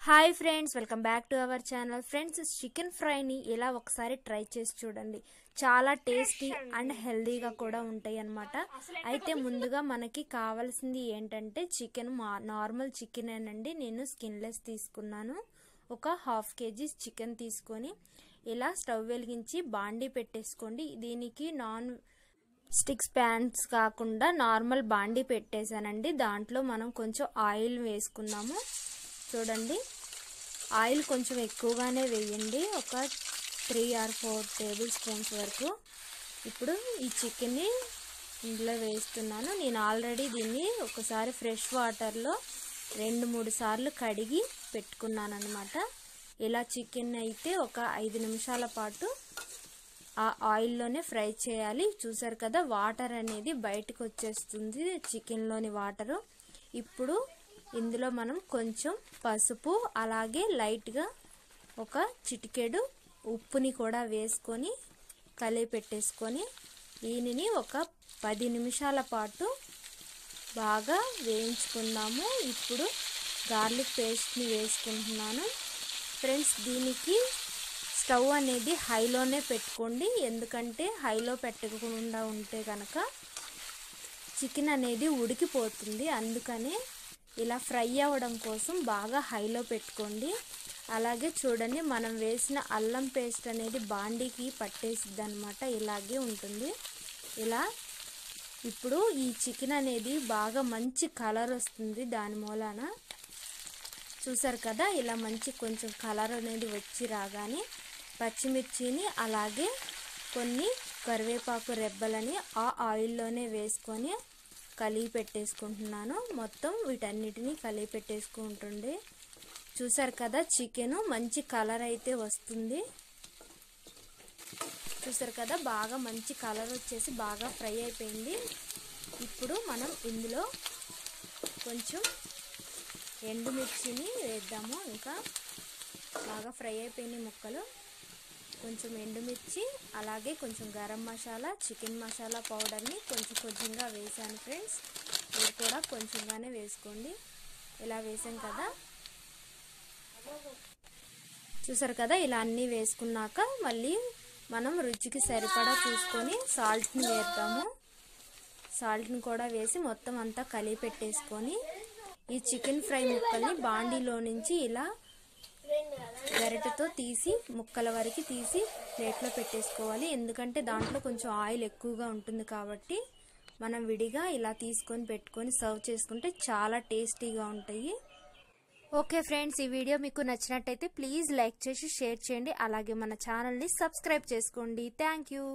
Hi friends, welcome back to our channel. Friends, chicken ఫ్రైని ఇలా ఒకసారి ట్రై చేసి చూడండి. చాలా టేస్టీ అండ్ హెల్దీగా కూడా ఉంటాయి అన్నమాట. అయితే ముందుగా మనకి కావాల్సింది ఏంటంటే చికెన్, నార్మల్ చికెన్ ఏనండి. నేను స్కిన్లెస్ తీసుకున్నాను. ఒక హాఫ్ కేజీ చికెన్ తీసుకొని ఇలా స్టవ్ వెలిగించి బాండీ పెట్టేసుకోండి. దీనికి నాన్ స్టిక్స్ ప్యాన్స్ కాకుండా నార్మల్ బాండీ పెట్టేశానండి. దాంట్లో మనం కొంచెం ఆయిల్ వేసుకున్నాము. చూడండి, ఆయిల్ కొంచెం ఎక్కువగానే వేయండి, ఒక 3 or 4 టేబుల్ స్పూన్స్ వరకు. ఇప్పుడు ఈ చికెన్ని ఇందులో వేస్తున్నాను. నేను ఆల్రెడీ దీన్ని ఒకసారి ఫ్రెష్ వాటర్లో 2-3 సార్లు కడిగి పెట్టుకున్నాను అనమాట. ఇలా చికెన్ అయితే ఒక 5 నిమిషాల పాటు ఆ ఆయిల్లోనే ఫ్రై చేయాలి. చూసారు కదా, వాటర్ అనేది బయటకు వచ్చేస్తుంది, చికెన్లోని వాటరు. ఇప్పుడు ఇందులో మనం కొంచెం పసుపు, అలాగే లైట్గా ఒక చిటికెడు ఉప్పుని కూడా వేసుకొని కలిపి పెట్టేసుకొని దీనిని ఒక 10 నిమిషాల పాటు బాగా వేయించుకుందాము. ఇప్పుడు గార్లిక్ పేస్ట్ని వేసుకుంటున్నాను. ఫ్రెండ్స్, దీనికి స్టవ్ అనేది హైలోనే పెట్టుకోండి, ఎందుకంటే హైలో పెట్టకుండా ఉంటే కనుక చికెన్ అనేది ఉడికిపోతుంది. అందుకనే ఇలా ఫ్రై అవ్వడం కోసం బాగా హైలో పెట్టుకోండి. అలాగే చూడండి, మనం వేసిన అల్లం పేస్ట్ అనేది బాండీకి పట్టేసిద్ది అనమాట. ఇలాగే ఉంటుంది. ఇలా ఇప్పుడు ఈ చికెన్ అనేది బాగా మంచి కలర్ వస్తుంది దాని మూలాన. చూసారు కదా, ఇలా మంచి కొంచెం కలర్ అనేది వచ్చి రాగానే పచ్చిమిర్చిని అలాగే కొన్ని కరివేపాకు రెబ్బలని ఆ ఆయిల్లోనే వేసుకొని కలిపి పెట్టేసుకుంటున్నాను. మొత్తం వీటన్నిటిని కలిపి పెట్టేసుకుంటుండే. చూసారు కదా, చికెన్ మంచి కలర్ అయితే వస్తుంది. చూసారు కదా, బాగా మంచి కలర్ వచ్చేసి బాగా ఫ్రై అయిపోయింది. ఇప్పుడు మనం ఇందులో కొంచెం ఎండుమిర్చిని వేద్దాము. ఇంకా బాగా ఫ్రై అయిపోయినాయి ముక్కలు. కొంచెం ఎండుమిర్చి, అలాగే కొంచెం గరం మసాలా, చికెన్ మసాలా పౌడర్ని కొంచెంగా వేసాను ఫ్రెండ్స్. మీరు కూడా కొంచెంగానే వేసుకోండి. ఇలా వేసాం కదా, చూసారు కదా, ఇలా అన్నీ వేసుకున్నాక మళ్ళీ మనం రుచికి సరిపడా చూసుకొని సాల్ట్ని వేద్దాము. సాల్ట్ని కూడా వేసి మొత్తం అంతా కలిపి పెట్టేసుకొని ఈ చికెన్ ఫ్రై ముక్కల్ని బాండీలో నుంచి ఇలా గరిటెతో తీసి ముక్కల వరకు తీసి ప్లేట్లో పెట్టేసుకోవాలి. ఎందుకంటే దాంట్లో కొంచెం ఆయిల్ ఎక్కువగా ఉంటుంది కాబట్టి మనం విడిగా ఇలా తీసుకొని పెట్టుకొని సర్వ్ చేసుకుంటే చాలా టేస్టీగా ఉంటాయి. ఓకే ఫ్రెండ్స్, ఈ వీడియో మీకు నచ్చినట్టయితే ప్లీజ్ లైక్ చేసి షేర్ చేయండి. అలాగే మన ఛానల్ని సబ్స్క్రైబ్ చేసుకోండి. Thank you.